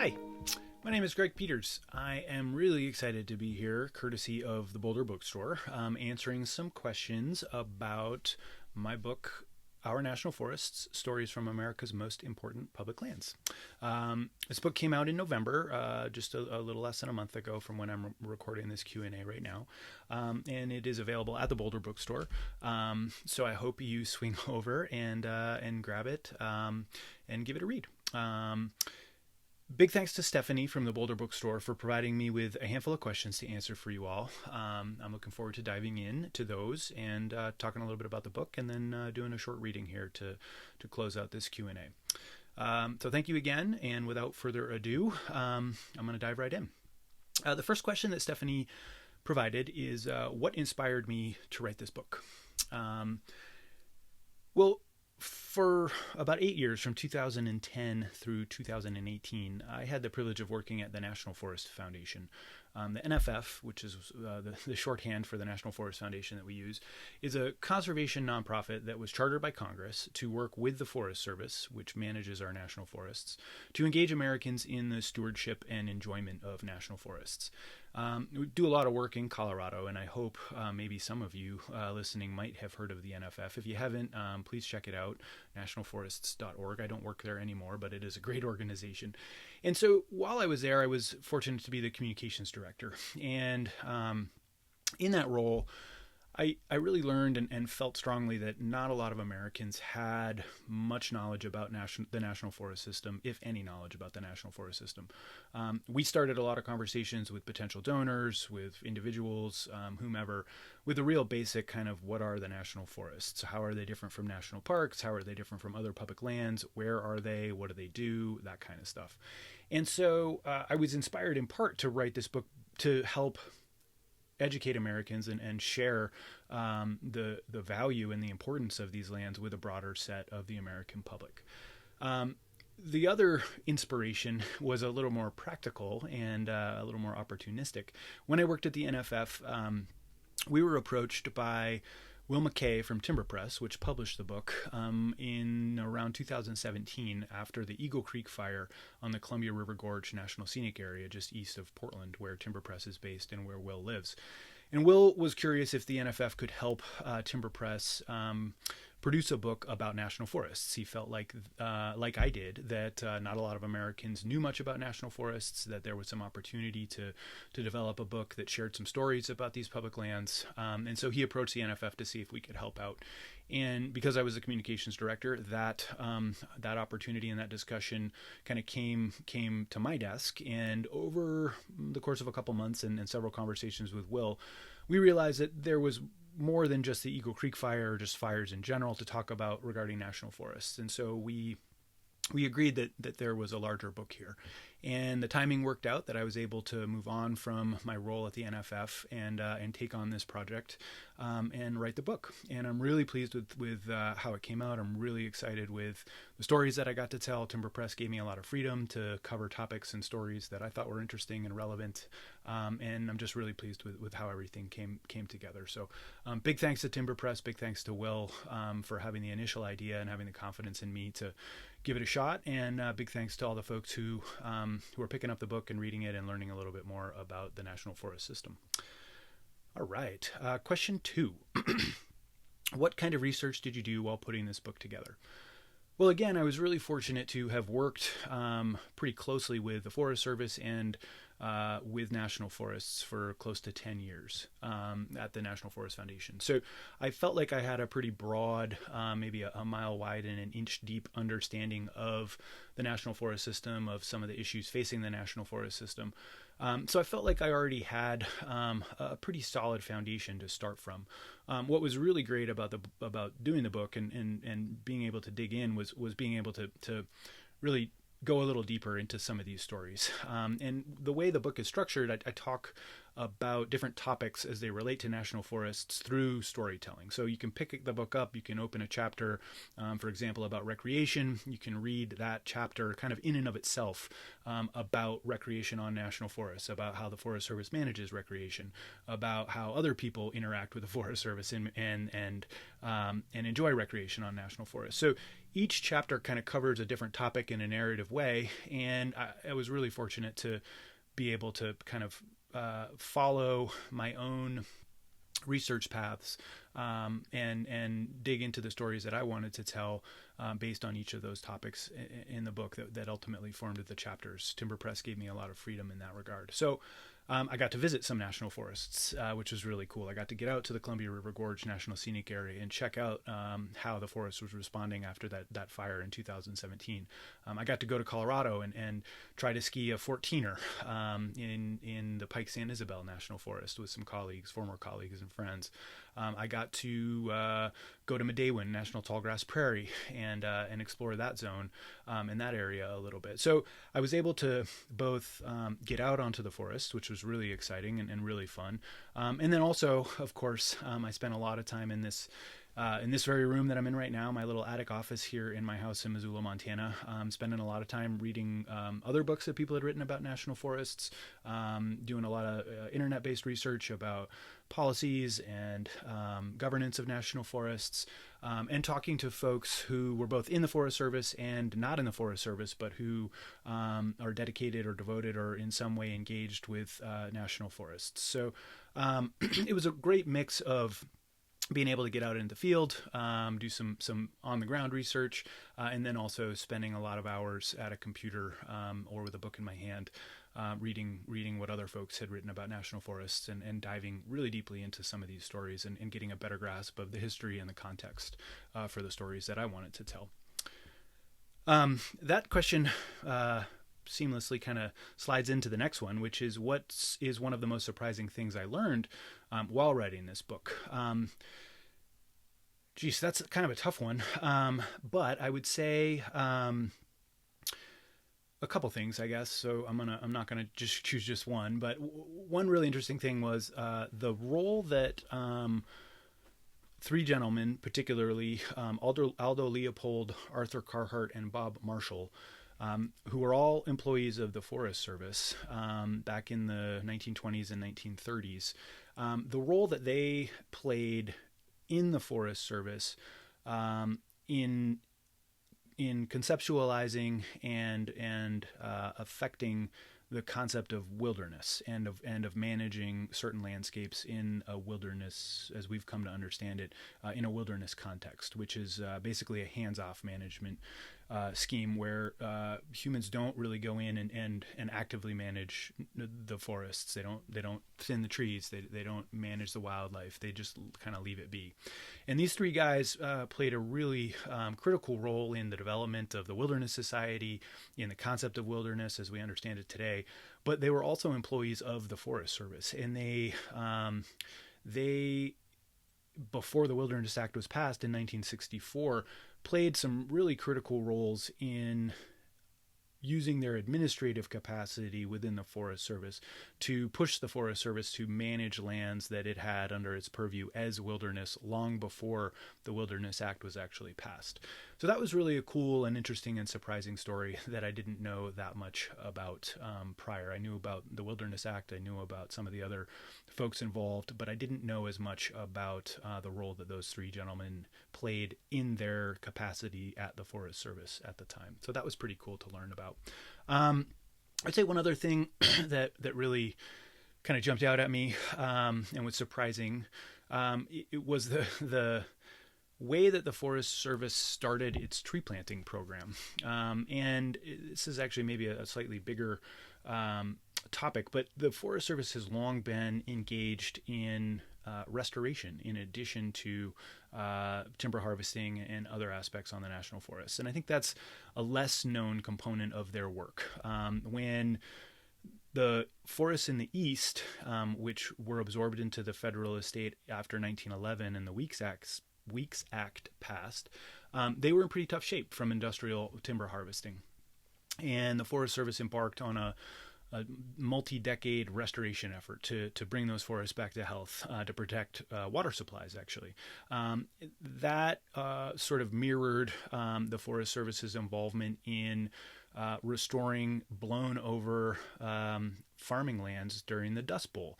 Hi, my name is Greg Peters. I am really excited to be here, courtesy of the Boulder Bookstore, answering some questions about my book, Our National Forests, Stories from America's Most Important Public Lands. This book came out in November, just a little less than a month ago from when I'm recording this Q&A right now. And it is available at the Boulder Bookstore. So I hope you swing over and grab it and give it a read. Big thanks to Stephanie from the Boulder Bookstore for providing me with a handful of questions to answer for you all. I'm looking forward to diving in to those and talking a little bit about the book, and then doing a short reading here to close out this Q&A. So thank you again, and without further ado, I'm going to dive right in. The first question that Stephanie provided is, what inspired me to write this book? Well, for about 8 years, from 2010 through 2018, I had the privilege of working at the National Forest Foundation. The NFF, which is the shorthand for the National Forest Foundation that we use, is a conservation nonprofit that was chartered by Congress to work with the Forest Service, which manages our national forests, to engage Americans in the stewardship and enjoyment of national forests. We do a lot of work in Colorado, and I hope maybe some of you listening might have heard of the NFF. If you haven't, please check it out, nationalforests.org. I don't work there anymore, but it is a great organization. And so while I was there, I was fortunate to be the communications director. And in that role, I really learned and felt strongly that not a lot of Americans had much knowledge about the National Forest System, if any knowledge about the National Forest System. We started a lot of conversations with potential donors, with individuals, whomever, with a real basic kind of what are the national forests? How are they different from national parks? How are they different from other public lands? Where are they? What do they do? That kind of stuff. And so I was inspired in part to write this book to help educate Americans and share the value and the importance of these lands with a broader set of the American public. The other inspiration was a little more practical and a little more opportunistic. When I worked at the NFF, we were approached by Will McKay from Timber Press, which published the book in around 2017 after the Eagle Creek fire on the Columbia River Gorge National Scenic Area just east of Portland, where Timber Press is based and where Will lives. And Will was curious if the NFF could help Timber Press produce a book about national forests. He felt like I did, that not a lot of Americans knew much about national forests, that there was some opportunity to develop a book that shared some stories about these public lands. And so he approached the NFF to see if we could help out. And because I was the communications director, that opportunity and that discussion kind of came to my desk. And over the course of a couple months and several conversations with Will, we realized that there was more than just the Eagle Creek fire or just fires in general to talk about regarding national forests. And so we agreed that there was a larger book here. And the timing worked out that I was able to move on from my role at the NFF and take on this project and write the book. And I'm really pleased with how it came out. I'm really excited with the stories that I got to tell. Timber Press gave me a lot of freedom to cover topics and stories that I thought were interesting and relevant. And I'm just really pleased with how everything came together. So big thanks to Timber Press, big thanks to Will for having the initial idea and having the confidence in me to give it a shot. And big thanks to all the folks who are picking up the book and reading it and learning a little bit more about the National Forest System. All right. Question 2. What kind of research did you do while putting this book together? Well, again, I was really fortunate to have worked pretty closely with the Forest Service and with national forests for close to 10 years at the National Forest Foundation. So I felt like I had a pretty broad, maybe a mile wide and an inch deep understanding of the National Forest System, of some of the issues facing the National Forest System. So I felt like I already had a pretty solid foundation to start from. What was really great about doing the book and being able to dig in was being able to really go a little deeper into some of these stories. And the way the book is structured, I talk about different topics as they relate to national forests through storytelling. So you can pick the book up, you can open a chapter, for example, about recreation. You can read that chapter kind of in and of itself about recreation on national forests, about how the Forest Service manages recreation, about how other people interact with the Forest Service and enjoy recreation on national forests. So each chapter kind of covers a different topic in a narrative way, and I was really fortunate to be able to kind of follow my own research paths and dig into the stories that I wanted to tell based on each of those topics in the book that ultimately formed the chapters. Timber Press gave me a lot of freedom in that regard. So I got to visit some national forests, which was really cool. I got to get out to the Columbia River Gorge National Scenic Area and check out how the forest was responding after that fire in 2017. I got to go to Colorado and try to ski a 14er in the Pike San Isabel National Forest with some colleagues, former colleagues and friends. I got to go to Medewan National Tallgrass Prairie and explore that zone in that area a little bit. So I was able to both get out onto the forest, which was really exciting and really fun. And then also, of course, I spent a lot of time in this very room that I'm in right now, my little attic office here in my house in Missoula, Montana. Spending a lot of time reading other books that people had written about national forests, doing a lot of internet-based research about policies and governance of national forests, and talking to folks who were both in the Forest Service and not in the Forest Service, but who are dedicated or devoted or in some way engaged with national forests. So it was a great mix of being able to get out into the field, do some on-the-ground research, and then also spending a lot of hours at a computer or with a book in my hand, reading what other folks had written about national forests and diving really deeply into some of these stories and getting a better grasp of the history and the context for the stories that I wanted to tell. That question seamlessly kind of slides into the next one, which is what is one of the most surprising things I learned while writing this book. Geez, that's kind of a tough one. But I would say a couple things, I guess. So I'm not gonna just choose just one, but one really interesting thing was the role that three gentlemen, particularly Aldo Leopold, Arthur Carhart, and Bob Marshall, who were all employees of the Forest Service back in the 1920s and 1930s. The role that they played in the Forest Service in conceptualizing and affecting the concept of wilderness and of managing certain landscapes in a wilderness, as we've come to understand it, in a wilderness context, which is basically a hands-off management scheme where humans don't really go in and actively manage the forests. They don't thin the trees. They don't manage the wildlife. They just kind of leave it be. And these three guys played a really critical role in the development of the Wilderness Society, in the concept of wilderness as we understand it today. But they were also employees of the Forest Service, and they before the Wilderness Act was passed in 1964, played some really critical roles in using their administrative capacity within the Forest Service to push the Forest Service to manage lands that it had under its purview as wilderness long before the Wilderness Act was actually passed. So that was really a cool and interesting and surprising story that I didn't know that much about prior. I knew about the Wilderness Act, I knew about some of the other folks involved, but I didn't know as much about the role that those three gentlemen played in their capacity at the Forest Service at the time. So that was pretty cool to learn about. I'd say one other thing that really kind of jumped out at me and was surprising, it was the way that the Forest Service started its tree planting program. And this is actually maybe a slightly bigger topic, but the Forest Service has long been engaged in restoration in addition to timber harvesting and other aspects on the national forests. And I think that's a less known component of their work. When the forests in the East, which were absorbed into the federal estate after 1911 and the Weeks Act passed, they were in pretty tough shape from industrial timber harvesting. And the Forest Service embarked on a a multi-decade restoration effort to bring those forests back to health, to protect water supplies, actually. That sort of mirrored the Forest Service's involvement in restoring blown over farming lands during the Dust Bowl,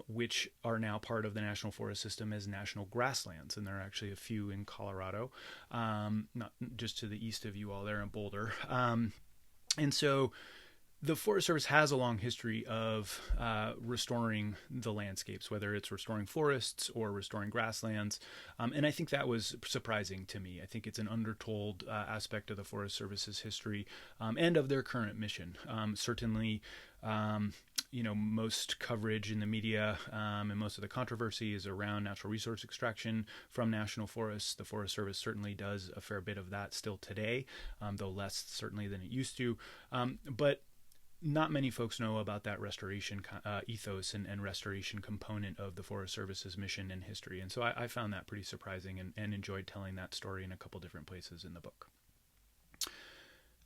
which are now part of the National Forest System as national grasslands. And there are actually a few in Colorado, not just to the east of you all there in Boulder. And so the Forest Service has a long history of restoring the landscapes, whether it's restoring forests or restoring grasslands. And I think that was surprising to me. I think it's an undertold aspect of the Forest Service's history and of their current mission. Certainly, most coverage in the media and most of the controversy is around natural resource extraction from national forests. The Forest Service certainly does a fair bit of that still today, though less certainly than it used to. But not many folks know about that restoration ethos and restoration component of the Forest Service's mission and history. And so I found that pretty surprising and enjoyed telling that story in a couple different places in the book.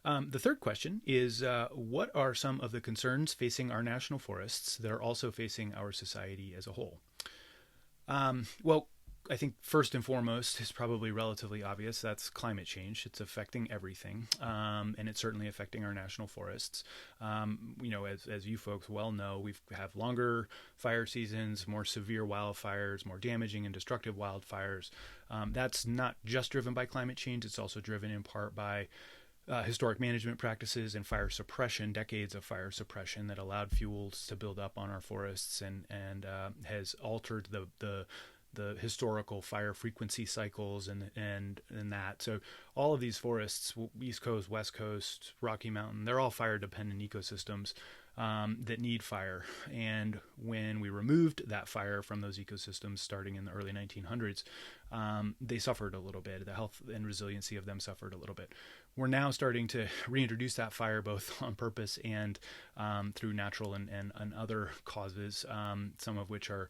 The third question is, what are some of the concerns facing our national forests that are also facing our society as a whole? Well, I think first and foremost is probably relatively obvious. That's climate change. It's affecting everything, and it's certainly affecting our national forests. As you folks well know, we have longer fire seasons, more severe wildfires, more damaging and destructive wildfires. That's not just driven by climate change. It's also driven in part by historic management practices and fire suppression, decades of fire suppression that allowed fuels to build up on our forests and has altered the historical fire frequency cycles and that. So all of these forests, East Coast, West Coast, Rocky Mountain, they're all fire dependent ecosystems that need fire. And when we removed that fire from those ecosystems starting in the early 1900s, they suffered a little bit. The health and resiliency of them suffered a little bit. We're now starting to reintroduce that fire both on purpose and through natural and other causes, some of which are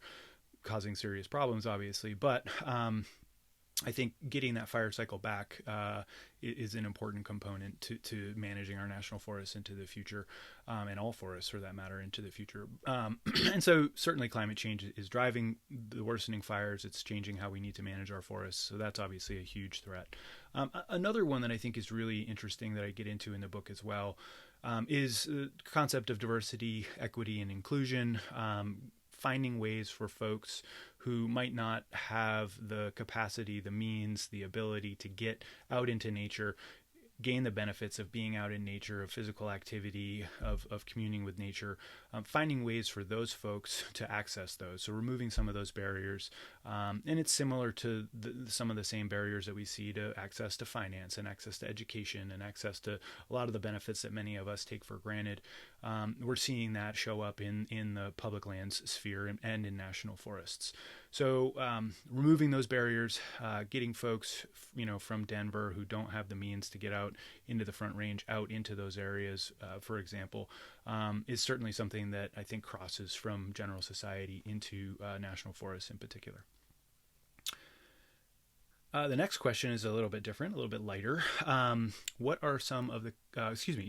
causing serious problems, obviously. But I think getting that fire cycle back is an important component to managing our national forests into the future, and all forests for that matter into the future. And so certainly climate change is driving the worsening fires. It's changing how we need to manage our forests. So that's obviously a huge threat. Another one that I think is really interesting that I get into in the book as well is the concept of diversity, equity, and inclusion. Finding ways for folks who might not have the capacity, the means, the ability to get out into nature, gain the benefits of being out in nature, of physical activity, of communing with nature, finding ways for those folks to access those. So removing some of those barriers. And it's similar to some of the same barriers that we see to access to finance and access to education and access to a lot of the benefits that many of us take for granted. We're seeing that show up in the public lands sphere and in national forests. So removing those barriers, getting folks, from Denver who don't have the means to get out into the Front Range, out into those areas, for example, is certainly something that I think crosses from general society into national forests in particular. The next question is a little bit different, a little bit lighter. What are some of the,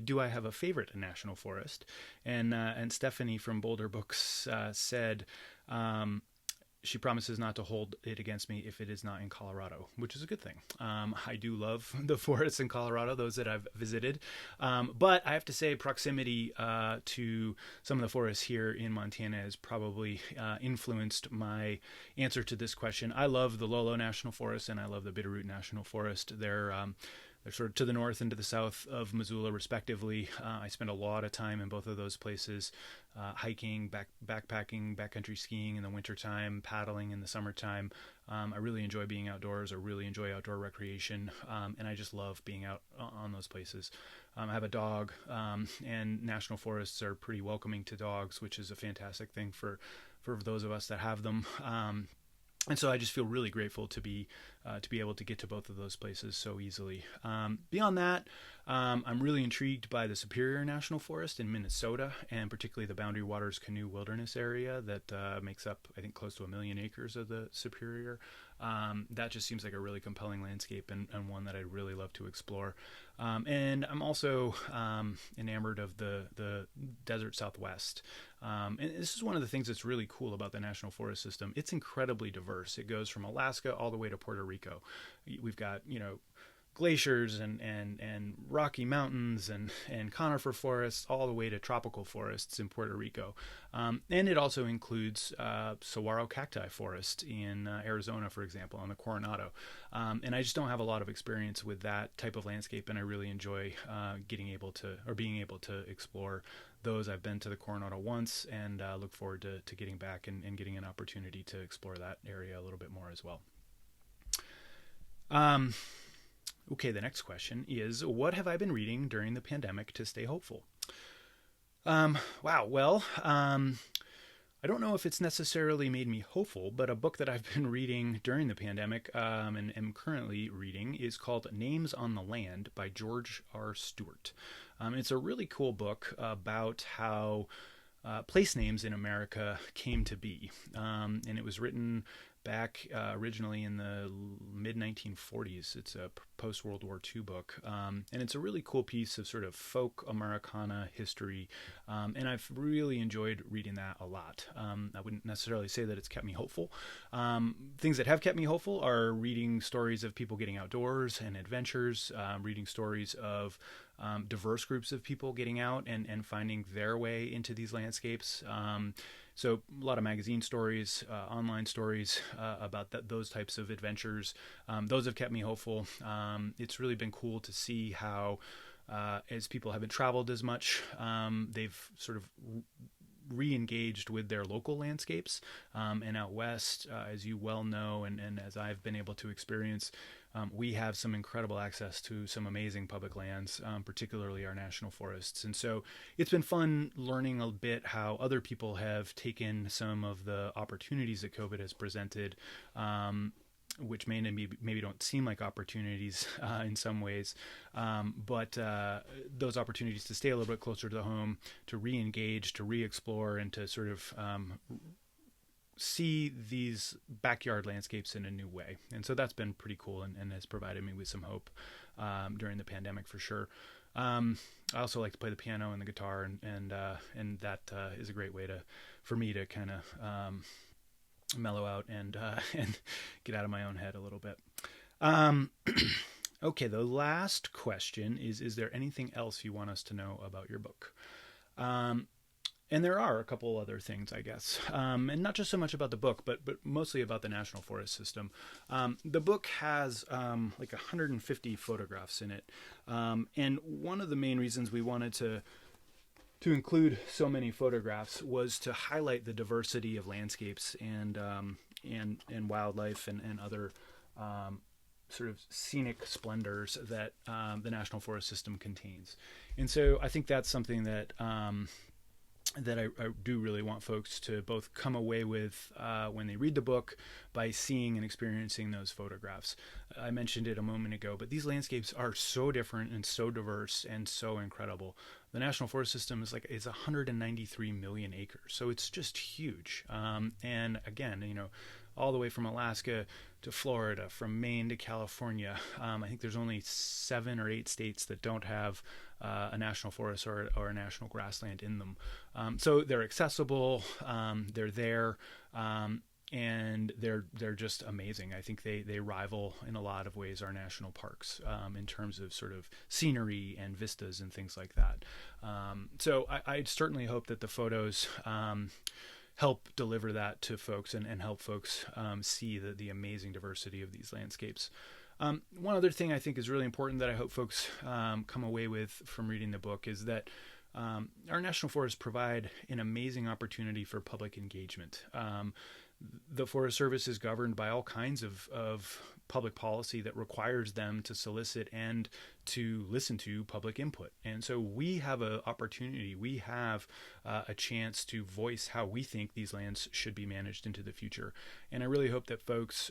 do I have a favorite national forest? And Stephanie from Boulder Books said, she promises not to hold it against me if it is not in Colorado, which is a good thing. I do love the forests in Colorado, those that I've visited. But I have to say proximity to some of the forests here in Montana has probably influenced my answer to this question. I love the Lolo National Forest and I love the Bitterroot National Forest. They're sort of to the north and to the south of Missoula, respectively. I spend a lot of time in both of those places, hiking, backpacking, backcountry skiing in the wintertime, paddling in the summertime. I really enjoy being outdoors. I really enjoy outdoor recreation, and I just love being out on those places. I have a dog, and national forests are pretty welcoming to dogs, which is a fantastic thing for those of us that have them. And so I just feel really grateful to be able to get to both of those places so easily. Beyond that, I'm really intrigued by the Superior National Forest in Minnesota, and particularly the Boundary Waters Canoe Wilderness area that makes up, I think, close to 1 million acres of the Superior. That just seems like a really compelling landscape, and one that I'd really love to explore. And I'm also enamored of the desert Southwest. And this is one of the things that's really cool about the National Forest System. It's incredibly diverse. It goes from Alaska all the way to Puerto Rico. We've got, glaciers and Rocky Mountains and conifer forests all the way to tropical forests in Puerto Rico. And it also includes saguaro cacti forest in Arizona, for example, on the Coronado. And I just don't have a lot of experience with that type of landscape, and I really enjoy being able to explore those. I've been to the Coronado once, and look forward to getting back and getting an opportunity to explore that area a little bit more as well. Okay, the next question is, what have I been reading during the pandemic to stay hopeful? Wow. Well, I don't know if it's necessarily made me hopeful, but a book that I've been reading during the pandemic and am currently reading is called Names on the Land by George R. Stewart. It's a really cool book about how place names in America came to be. And it was written back originally in the mid 1940s. It's a post World War II book, and it's a really cool piece of sort of folk Americana history, and I've really enjoyed reading that a lot. I wouldn't necessarily say that it's kept me hopeful. Things that have kept me hopeful are reading stories of people getting outdoors and adventures, reading stories of diverse groups of people getting out and finding their way into these landscapes. So a lot of magazine stories, online stories about those types of adventures. Those have kept me hopeful. It's really been cool to see how, as people haven't traveled as much, they've sort of re-engaged with their local landscapes. And out west, as you well know, and as I've been able to experience, we have some incredible access to some amazing public lands, particularly our national forests. And so it's been fun learning a bit how other people have taken some of the opportunities that COVID has presented, which maybe don't seem like opportunities in some ways, but those opportunities to stay a little bit closer to the home, to re-engage, to re-explore, and to sort of see these backyard landscapes in a new way. And so that's been pretty cool and has provided me with some hope during the pandemic for sure. I also like to play the piano and the guitar, and that is a great way for me to kind of mellow out and get out of my own head a little bit. Okay, the last question is there anything else you want us to know about your book? And there are a couple other things, I guess, and not just so much about the book, but mostly about the National Forest System. The book has like 150 photographs in it, and one of the main reasons we wanted to include so many photographs was to highlight the diversity of landscapes and wildlife and other sort of scenic splendors that the National Forest System contains. And so I think that's something that I do really want folks to both come away with when they read the book by seeing and experiencing those photographs. I mentioned it a moment ago, but these landscapes are so different and so diverse and so incredible. The National Forest System is 193 million acres, so it's just huge. And again, all the way from Alaska to Florida, from Maine to California. I think there's only 7 or 8 states that don't have a national forest or a national grassland in them. So they're accessible, they're there, and they're just amazing. I think they rival in a lot of ways our national parks in terms of sort of scenery and vistas and things like that. So I certainly hope that the photos help deliver that to folks and help folks see the amazing diversity of these landscapes. One other thing I think is really important that I hope folks come away with from reading the book is that our national forests provide an amazing opportunity for public engagement. The Forest Service is governed by all kinds of public policy that requires them to solicit and to listen to public input. And so we have an opportunity, we have a chance to voice how we think these lands should be managed into the future. And I really hope that folks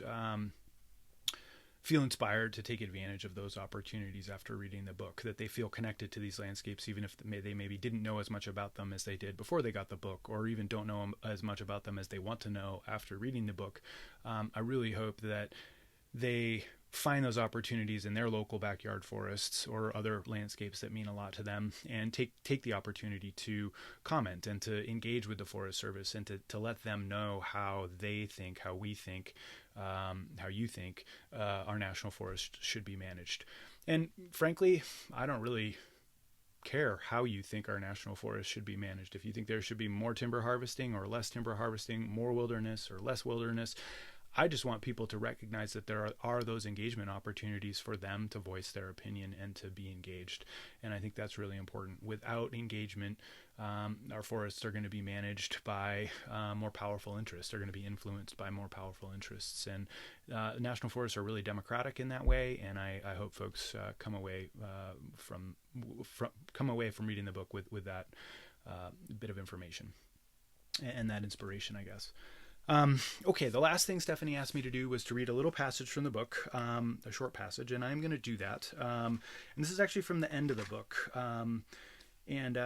feel inspired to take advantage of those opportunities after reading the book, that they feel connected to these landscapes, even if they maybe didn't know as much about them as they did before they got the book, or even don't know as much about them as they want to know after reading the book. I really hope that they find those opportunities in their local backyard forests or other landscapes that mean a lot to them, and take the opportunity to comment and to engage with the Forest Service, and to let them know how they think, how we think, how you think our national forest should be managed. And frankly, I don't really care how you think our national forest should be managed. If you think there should be more timber harvesting or less timber harvesting, more wilderness or less wilderness, I just want people to recognize that there are those engagement opportunities for them to voice their opinion and to be engaged. And I think that's really important. Without engagement, our forests are going to be managed by more powerful interests. They're going to be influenced by more powerful interests. And national forests are really democratic in that way. And I hope folks come away from reading the book with that bit of information and that inspiration, I guess. Okay, the last thing Stephanie asked me to do was to read a little passage from the book, a short passage, and I'm going to do that. And this is actually from the end of the book, and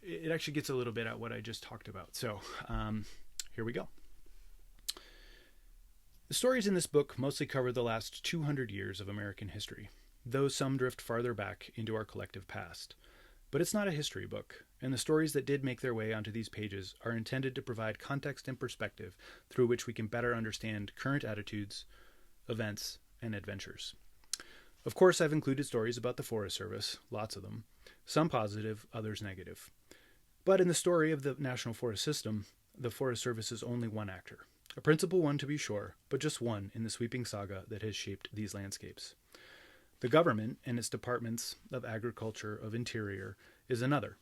it actually gets a little bit at what I just talked about. So here we go. The stories in this book mostly cover the last 200 years of American history, though some drift farther back into our collective past. But it's not a history book, and the stories that did make their way onto these pages are intended to provide context and perspective through which we can better understand current attitudes, events, and adventures. Of course, I've included stories about the Forest Service, lots of them, some positive, others negative. But in the story of the National Forest System, the Forest Service is only one actor. A principal one, to be sure, but just one in the sweeping saga that has shaped these landscapes. The government and its departments of agriculture, of interior, is another,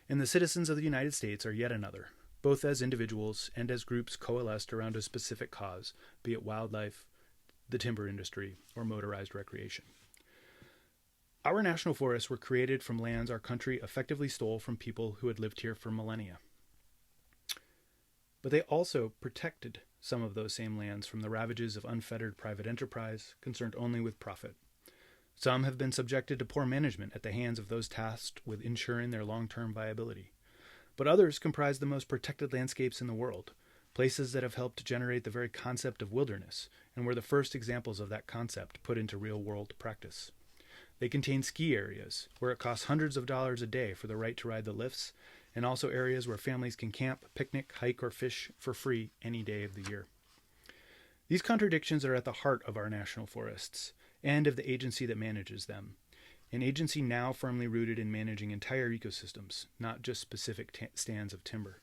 and the citizens of the United States are yet another, both as individuals and as groups coalesced around a specific cause, be it wildlife, the timber industry, or motorized recreation. Our national forests were created from lands our country effectively stole from people who had lived here for millennia. But they also protected some of those same lands from the ravages of unfettered private enterprise concerned only with profit. Some have been subjected to poor management at the hands of those tasked with ensuring their long-term viability. But others comprise the most protected landscapes in the world, places that have helped generate the very concept of wilderness, and were the first examples of that concept put into real-world practice. They contain ski areas, where it costs hundreds of dollars a day for the right to ride the lifts, and also areas where families can camp, picnic, hike, or fish for free any day of the year. These contradictions are at the heart of our national forests, and of the agency that manages them, an agency now firmly rooted in managing entire ecosystems, not just specific stands of timber.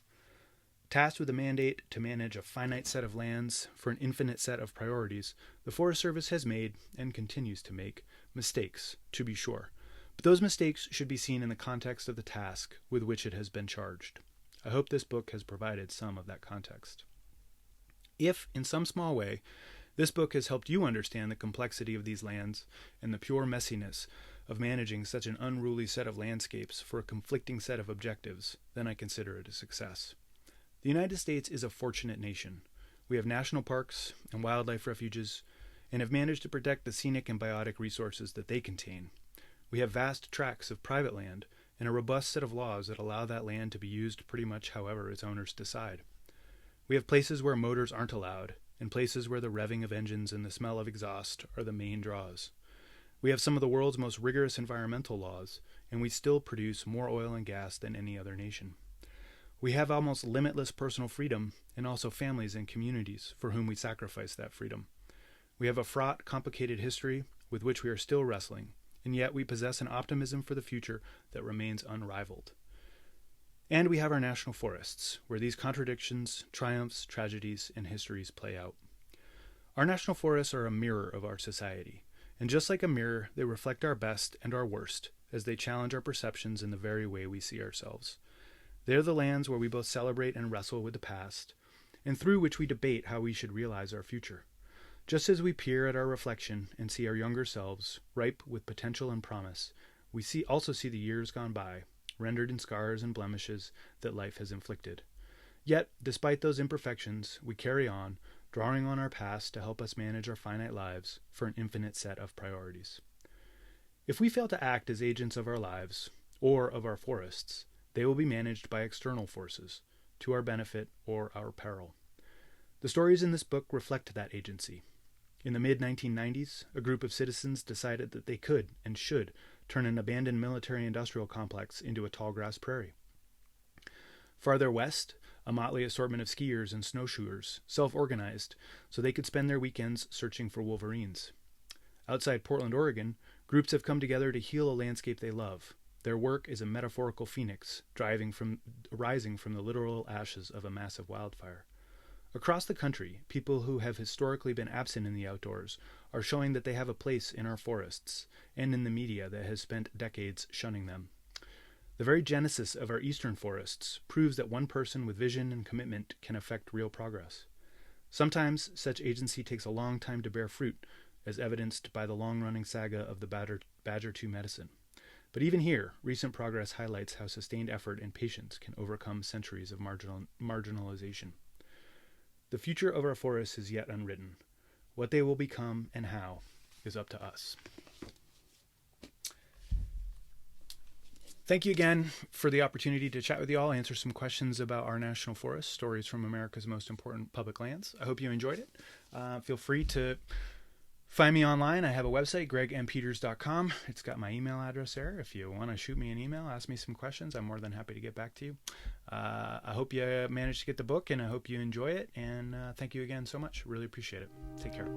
Tasked with a mandate to manage a finite set of lands for an infinite set of priorities, the Forest Service has made, and continues to make, mistakes, to be sure, but those mistakes should be seen in the context of the task with which it has been charged. I hope this book has provided some of that context. If, in some small way, this book has helped you understand the complexity of these lands and the pure messiness of managing such an unruly set of landscapes for a conflicting set of objectives, then I consider it a success. The United States is a fortunate nation. We have national parks and wildlife refuges, and have managed to protect the scenic and biotic resources that they contain. We have vast tracts of private land and a robust set of laws that allow that land to be used pretty much however its owners decide. We have places where motors aren't allowed, and places where the revving of engines and the smell of exhaust are the main draws. We have some of the world's most rigorous environmental laws, and we still produce more oil and gas than any other nation. We have almost limitless personal freedom, and also families and communities for whom we sacrifice that freedom. We have a fraught, complicated history with which we are still wrestling, and yet we possess an optimism for the future that remains unrivaled. And we have our national forests, where these contradictions, triumphs, tragedies, and histories play out. Our national forests are a mirror of our society, and just like a mirror, they reflect our best and our worst, as they challenge our perceptions in the very way we see ourselves. They're the lands where we both celebrate and wrestle with the past, and through which we debate how we should realize our future. Just as we peer at our reflection and see our younger selves, ripe with potential and promise, we also see the years gone by, rendered in scars and blemishes that life has inflicted. Yet, despite those imperfections, we carry on, drawing on our past to help us manage our finite lives for an infinite set of priorities. If we fail to act as agents of our lives or of our forests, they will be managed by external forces, to our benefit or our peril. The stories in this book reflect that agency. In the mid-1990s, a group of citizens decided that they could and should turn an abandoned military-industrial complex into a tall-grass prairie. Farther west, a motley assortment of skiers and snowshoers self-organized so they could spend their weekends searching for wolverines. Outside Portland, Oregon, groups have come together to heal a landscape they love. Their work is a metaphorical phoenix, rising from the literal ashes of a massive wildfire. Across the country, people who have historically been absent in the outdoors are showing that they have a place in our forests and in the media that has spent decades shunning them. The very genesis of our eastern forests proves that one person with vision and commitment can affect real progress. Sometimes such agency takes a long time to bear fruit, as evidenced by the long-running saga of the Badger 2 medicine. But even here, recent progress highlights how sustained effort and patience can overcome centuries of marginalization. The future of our forests is yet unwritten. What they will become and how is up to us. Thank you again for the opportunity to chat with you all, answer some questions about our national forests, stories from America's most important public lands. I hope you enjoyed it. Feel free to find me online. I have a website, gregmpeters.com. It's got my email address there. If you want to shoot me an email, ask me some questions, I'm more than happy to get back to you. I hope you managed to get the book, and I hope you enjoy it. And thank you again so much. Really appreciate it. Take care.